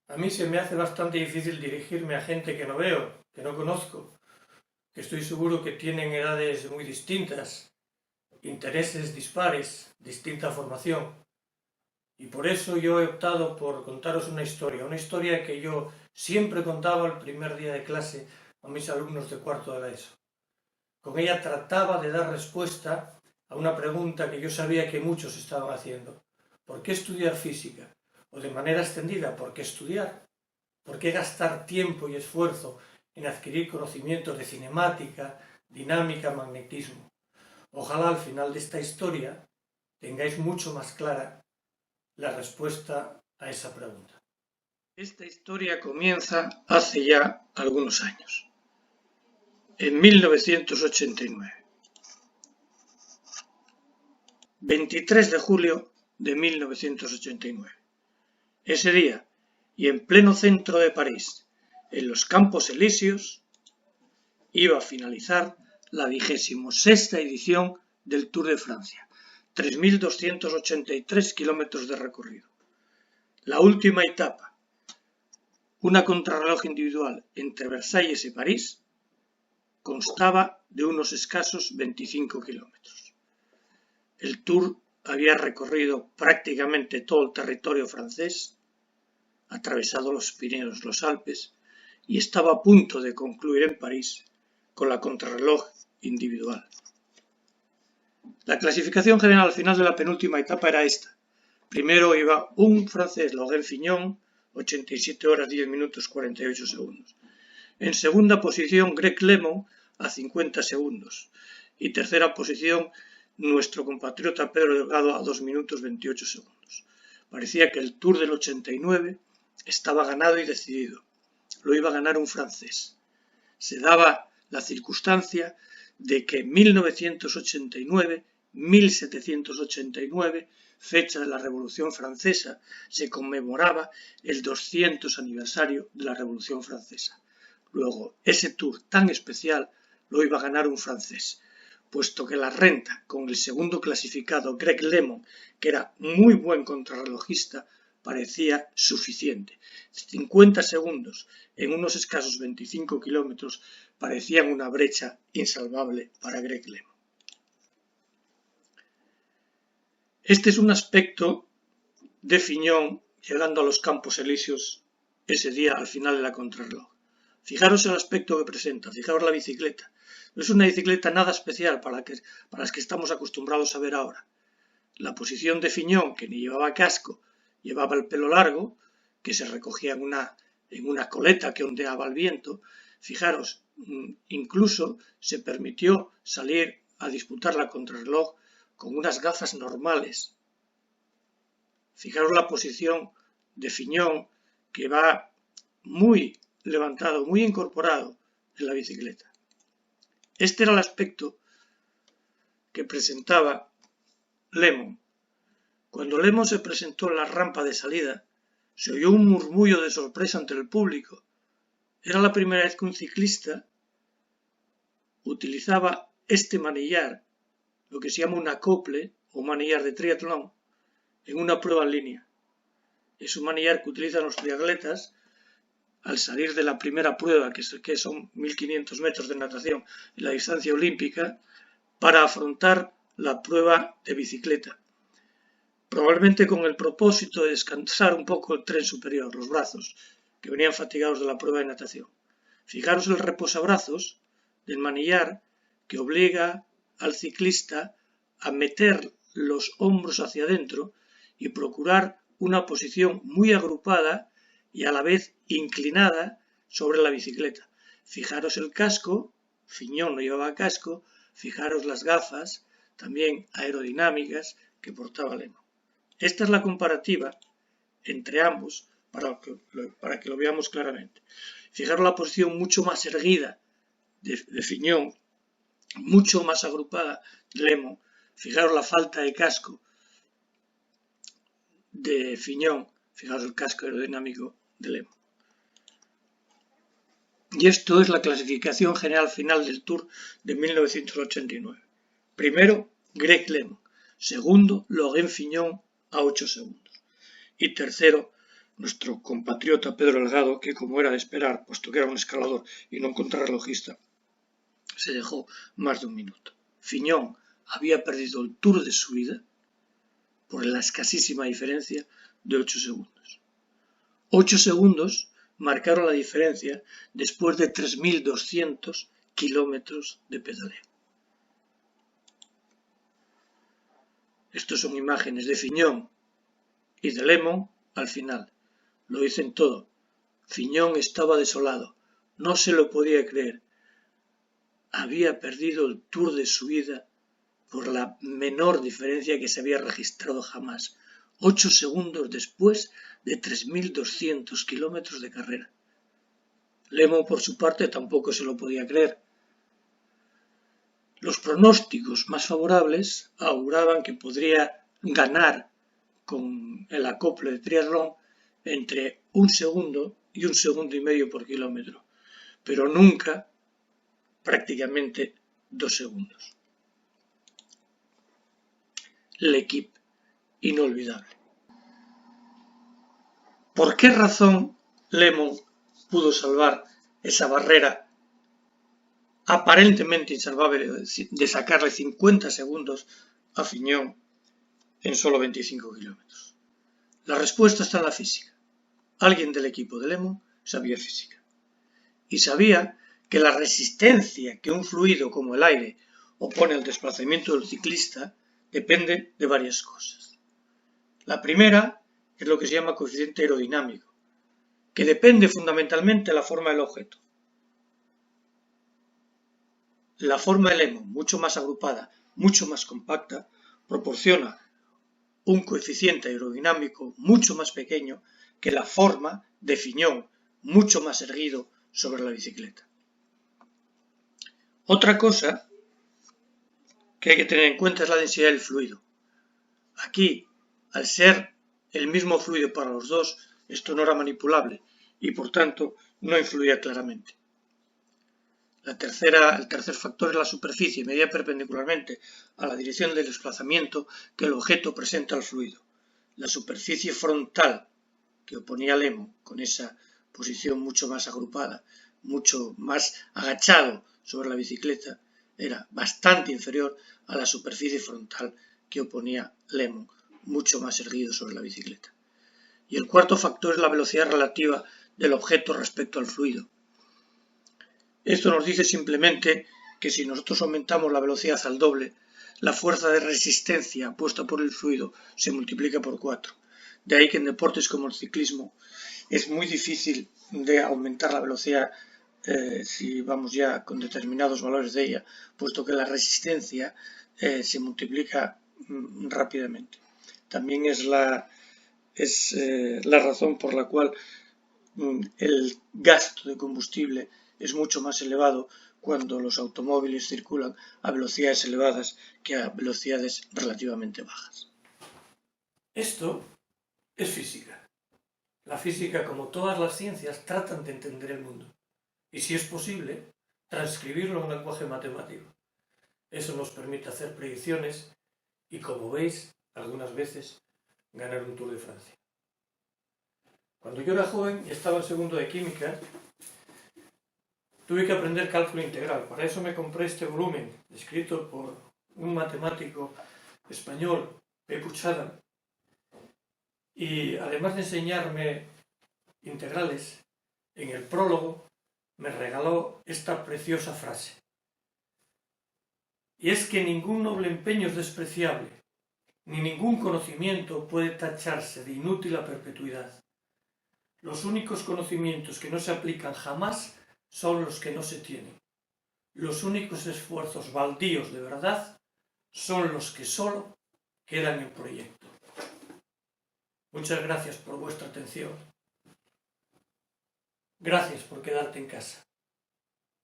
A mí se me hace bastante difícil dirigirme a gente que no veo, que no conozco, que estoy seguro que tienen edades muy distintas, intereses dispares, distinta formación. Y por eso yo he optado por contaros una historia que yo siempre contaba el primer día de clase a mis alumnos de cuarto de la ESO. Con ella trataba de dar respuesta a una pregunta que yo sabía que muchos estaban haciendo. ¿Por qué estudiar física? O de manera extendida, ¿por qué estudiar? ¿Por qué gastar tiempo y esfuerzo en adquirir conocimientos de cinemática, dinámica, magnetismo? Ojalá al final de esta historia tengáis mucho más clara la respuesta a esa pregunta. Esta historia comienza hace ya algunos años, en 1989. 23 de julio de 1989. Ese día, y en pleno centro de París, en los Campos Elíseos, iba a finalizar la 26ª edición del Tour de Francia, 3.283 kilómetros de recorrido. La última etapa, una contrarreloj individual entre Versalles y París, constaba de unos escasos 25 kilómetros. El Tour había recorrido prácticamente todo el territorio francés, atravesado los Pirineos, los Alpes, y estaba a punto de concluir en París con la contrarreloj individual. La clasificación general al final de la penúltima etapa era esta. Primero iba un francés, Laurent Fignon, 87 horas 10 minutos 48 segundos. En segunda posición, Greg LeMond, a 50 segundos. Y tercera posición, nuestro compatriota Pedro Delgado, a 2 minutos 28 segundos. Parecía que el Tour del 89 estaba ganado y decidido. Lo iba a ganar un francés. Se daba la circunstancia de que en 1989, 1789, fecha de la Revolución Francesa, se conmemoraba el 200 aniversario de la Revolución Francesa. Luego, ese Tour tan especial lo iba a ganar un francés, puesto que la renta con el segundo clasificado, Greg LeMond, que era muy buen contrarrelojista, parecía suficiente. 50 segundos en unos escasos 25 kilómetros parecían una brecha insalvable para Greg LeMond. Este es un aspecto de Fignon llegando a los Campos Elíseos ese día al final de la contrarreloj. Fijaros el aspecto que presenta, fijaros la bicicleta. No es una bicicleta nada especial para las que estamos acostumbrados a ver ahora. La posición de Fignon, que ni llevaba casco, llevaba el pelo largo, que se recogía en una coleta que ondeaba al viento. Fijaros, incluso se permitió salir a disputar la contrarreloj con unas gafas normales. Fijaros la posición de Fignon, que va muy levantado, muy incorporado en la bicicleta. Este era el aspecto que presentaba LeMond. Cuando LeMond se presentó en la rampa de salida, se oyó un murmullo de sorpresa entre el público. Era la primera vez que un ciclista utilizaba este manillar, lo que se llama un acople o manillar de triatlón, en una prueba en línea. Es un manillar que utilizan los triatletas al salir de la primera prueba, que son 1.500 metros de natación en la distancia olímpica, para afrontar la prueba de bicicleta. Probablemente con el propósito de descansar un poco el tren superior, los brazos, que venían fatigados de la prueba de natación. Fijaros el reposabrazos del manillar que obliga al ciclista a meter los hombros hacia adentro y procurar una posición muy agrupada y a la vez inclinada sobre la bicicleta. Fijaros el casco, Fignon no llevaba casco, fijaros las gafas, también aerodinámicas, que portaba LeMond. Esta es la comparativa entre ambos para que lo veamos claramente. Fijaros la posición mucho más erguida de Fignon, mucho más agrupada de LeMond. Fijaros la falta de casco de Fignon, fijaros el casco aerodinámico de LeMond. Y esto es la clasificación general final del Tour de 1989. Primero, Greg LeMond. Segundo, Laurent Fignon a 8 segundos. Y tercero, nuestro compatriota Pedro Delgado, que como era de esperar, puesto que era un escalador y no un contrarrelojista, se dejó más de un minuto. Fignon había perdido el Tour de su vida por la escasísima diferencia de 8 segundos. 8 segundos marcaron la diferencia después de 3.200 kilómetros de pedaleo. Estas son imágenes de Fignon y de Lemon al final. Lo dicen todo. Fignon estaba desolado. No se lo podía creer. Había perdido el Tour de su vida por la menor diferencia que se había registrado jamás. 8 segundos después de 3.200 kilómetros de carrera. Lemon, por su parte, tampoco se lo podía creer. Los pronósticos más favorables auguraban que podría ganar con el acople de triatlón entre 1 segundo y 1,5 segundos por kilómetro, pero nunca prácticamente 2 segundos. L'Équipe, inolvidable. ¿Por qué razón Lemon pudo salvar esa barrera aparentemente insalvable de sacarle 50 segundos a Fignon en solo 25 kilómetros? La respuesta está en la física. Alguien del equipo de Lemon sabía física y sabía que la resistencia que un fluido como el aire opone al desplazamiento del ciclista depende de varias cosas. La primera es lo que se llama coeficiente aerodinámico, que depende fundamentalmente de la forma del objeto. La forma de Lemon, mucho más agrupada, mucho más compacta, proporciona un coeficiente aerodinámico mucho más pequeño que la forma de Fignon, mucho más erguido sobre la bicicleta. Otra cosa que hay que tener en cuenta es la densidad del fluido. Aquí, al ser el mismo fluido para los dos, esto no era manipulable y por tanto no influía claramente. El tercer factor es la superficie, medida perpendicularmente a la dirección del desplazamiento que el objeto presenta al fluido. La superficie frontal que oponía Lemon, con esa posición mucho más agrupada, mucho más agachado sobre la bicicleta, era bastante inferior a la superficie frontal que oponía Lemon, mucho más erguido sobre la bicicleta. Y el cuarto factor es la velocidad relativa del objeto respecto al fluido. Esto nos dice simplemente que si nosotros aumentamos la velocidad al doble, la fuerza de resistencia puesta por el fluido se multiplica por 4. De ahí que en deportes como el ciclismo es muy difícil de aumentar la velocidad si vamos ya con determinados valores de ella, puesto que la resistencia se multiplica rápidamente. También es la razón por la cual el gasto de combustible es mucho más elevado cuando los automóviles circulan a velocidades elevadas que a velocidades relativamente bajas. Esto es física. La física, como todas las ciencias, tratan de entender el mundo y, si es posible, transcribirlo en un lenguaje matemático. Eso nos permite hacer predicciones y, como veis, algunas veces ganar un Tour de Francia. Cuando yo era joven y estaba en segundo de química, tuve que aprender cálculo integral. Para eso me compré este volumen, escrito por un matemático español, Pepu Chada, y además de enseñarme integrales, en el prólogo me regaló esta preciosa frase. Y es que ningún noble empeño es despreciable, ni ningún conocimiento puede tacharse de inútil a perpetuidad. Los únicos conocimientos que no se aplican jamás son los que no se tienen. Los únicos esfuerzos baldíos de verdad son los que solo quedan en proyecto. Muchas gracias por vuestra atención. Gracias por quedarte en casa.